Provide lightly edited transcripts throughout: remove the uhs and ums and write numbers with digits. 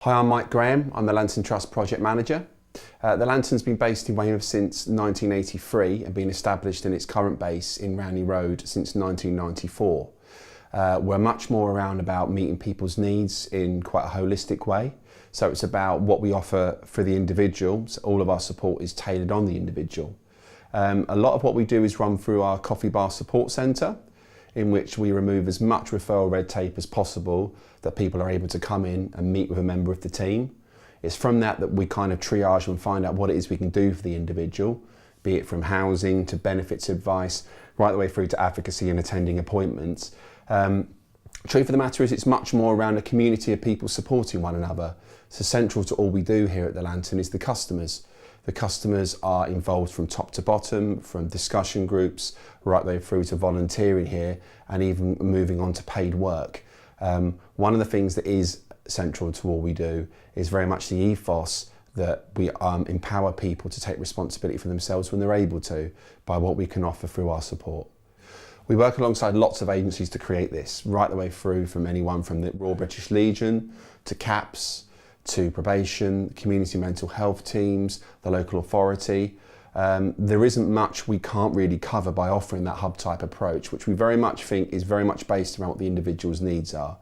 Hi, I'm Mike Graham. I'm the Lantern Trust Project Manager. The Lantern's been based in Weymouth since 1983 and been established in its current base in Ranelagh Road since 1994. We're much more around about meeting people's needs in quite a holistic way. So it's about what we offer for the individual. So all of our support is tailored on the individual. A lot of what we do is run through our Coffee Bar Support Centre, in which we remove as much referral red tape as possible, that people are able to come in and meet with a member of the team. It's from that we kind of triage and find out what it is we can do for the individual, be it from housing to benefits advice, right the way through to advocacy and attending appointments. Truth of the matter is, it's much more around a community of people supporting one another. So central to all we do here at the Lantern is the customers. The customers are involved from top to bottom, from discussion groups, right the way through to volunteering here, and even moving on to paid work. One of the things that is central to all we do is very much the ethos that we empower people to take responsibility for themselves when they're able to, by what we can offer through our support. We work alongside lots of agencies to create this, right the way through from anyone from the Royal British Legion to CAPS, to probation, community mental health teams, the local authority. There isn't much we can't really cover by offering that hub type approach, which we very much think is very much based around what the individual's needs are.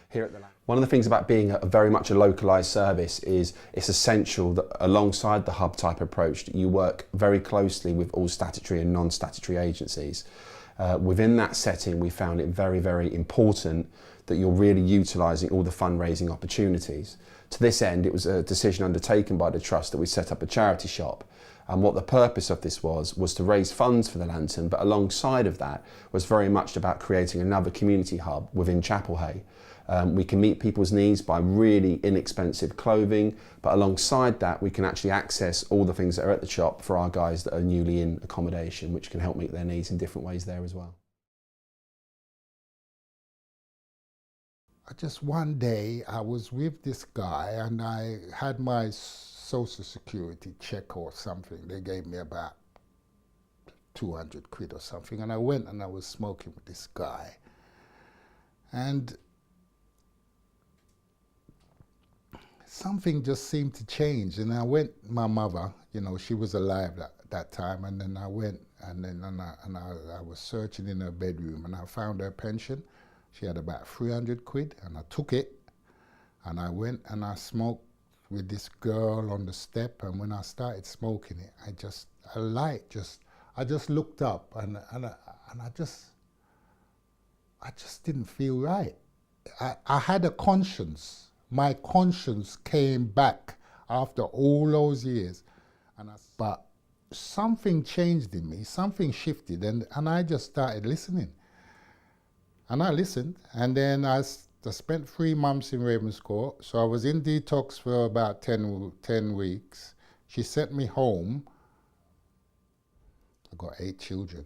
Here at the One of the things about being very much a localised service is it's essential that alongside the hub type approach that you work very closely with all statutory and non-statutory agencies. Within that setting, we found it very, very important that you're really utilising all the fundraising opportunities. To this end, it was a decision undertaken by the Trust that we set up a charity shop. And what the purpose of this was to raise funds for the Lantern, but alongside of that was very much about creating another community hub within Chapelhay. We can meet people's needs by really inexpensive clothing, but alongside that we can actually access all the things that are at the shop for our guys that are newly in accommodation, which can help meet their needs in different ways there as well. Just one day I was with this guy and I had my social security check or something. They gave me about 200 quid or something, and I went and I was smoking with this guy. And something just seemed to change, and I went, my mother, you know, she was alive at that time, and then I went and I was searching in her bedroom and I found her pension. She had about 300 quid, and I took it and I went and I smoked with this girl on the step, and when I started smoking it, I just looked up and I just didn't feel right. I had a conscience. My conscience came back after all those years, but something changed in me, something shifted, and I just started listening. And I listened, and then I spent 3 months in Ravenscourt, so I was in detox for about 10 weeks. She sent me home. I got 8 children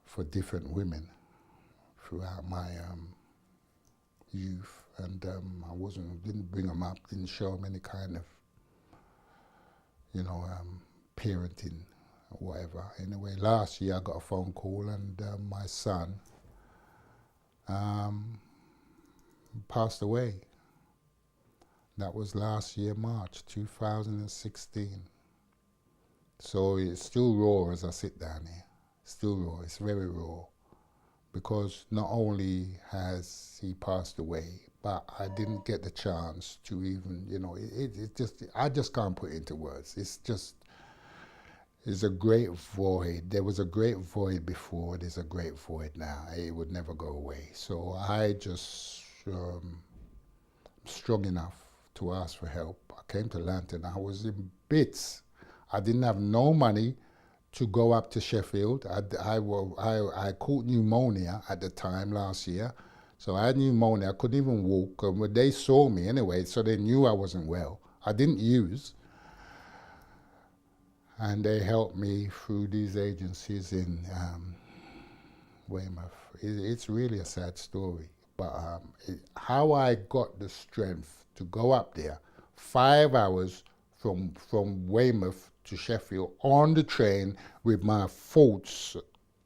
for different women throughout my youth, and didn't bring them up, didn't show them any kind of, parenting or whatever. Anyway, last year I got a phone call, and my son passed away. That was last year, March 2016. So it's still raw as I sit down here. Still raw, it's very raw. Because not only has he passed away, but I didn't get the chance to even, I just can't put it into words. It's a great void. There was a great void before, there's a great void now. It would never go away. So I just strong enough to ask for help. I came to Lantern, I was in bits. I didn't have no money to go up to Sheffield. I caught pneumonia at the time last year. So I had pneumonia, I couldn't even walk. But they saw me anyway, so they knew I wasn't well. I didn't use. And they helped me through these agencies in Weymouth. It's really a sad story. But how I got the strength to go up there, 5 hours from Weymouth to Sheffield on the train with my thoughts,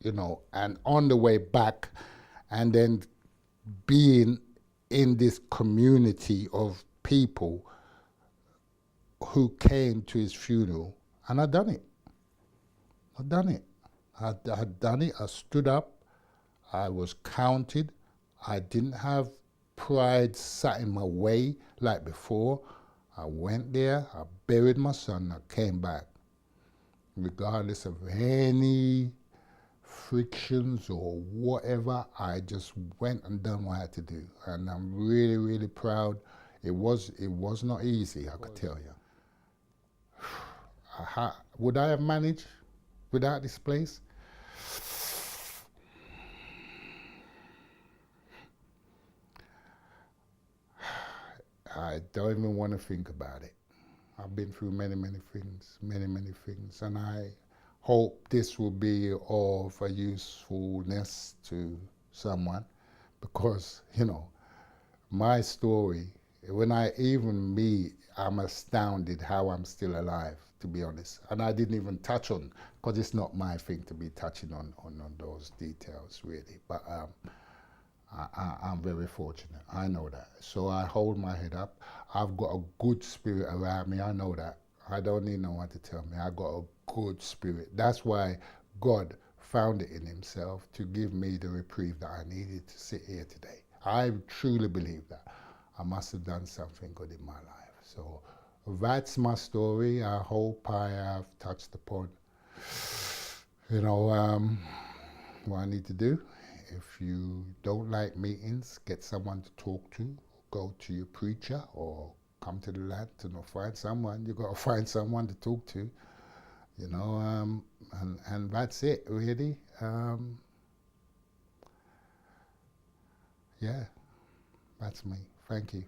and on the way back, and then being in this community of people who came to his funeral, and I done it. I done it. I had done it. I stood up. I was counted. I didn't have pride sat in my way like before. I went there. I buried my son. I came back, regardless of any frictions or whatever. I just went and done what I had to do, and I'm really, really proud. It was not easy, I could tell you. Would I have managed without this place? I don't even want to think about it. I've been through many, many things, and I hope this will be of a usefulness to someone, because, you know, my story, when I even meet, I'm astounded how I'm still alive, to be honest. And I didn't even touch on, because it's not my thing to be touching on those details, really. But I'm very fortunate. I know that. So I hold my head up. I've got a good spirit around me. I know that. I don't need no one to tell me. I got a good spirit. That's why God found it in himself to give me the reprieve that I needed to sit here today. I truly believe that. I must have done something good in my life. So that's my story. I hope I have touched upon, you know, what I need to do. If you don't like meetings, get someone to talk to, go to your preacher, or come to the Lantern or find someone. You got to find someone to talk to, you know, and that's it, really. Yeah, that's me. Thank you.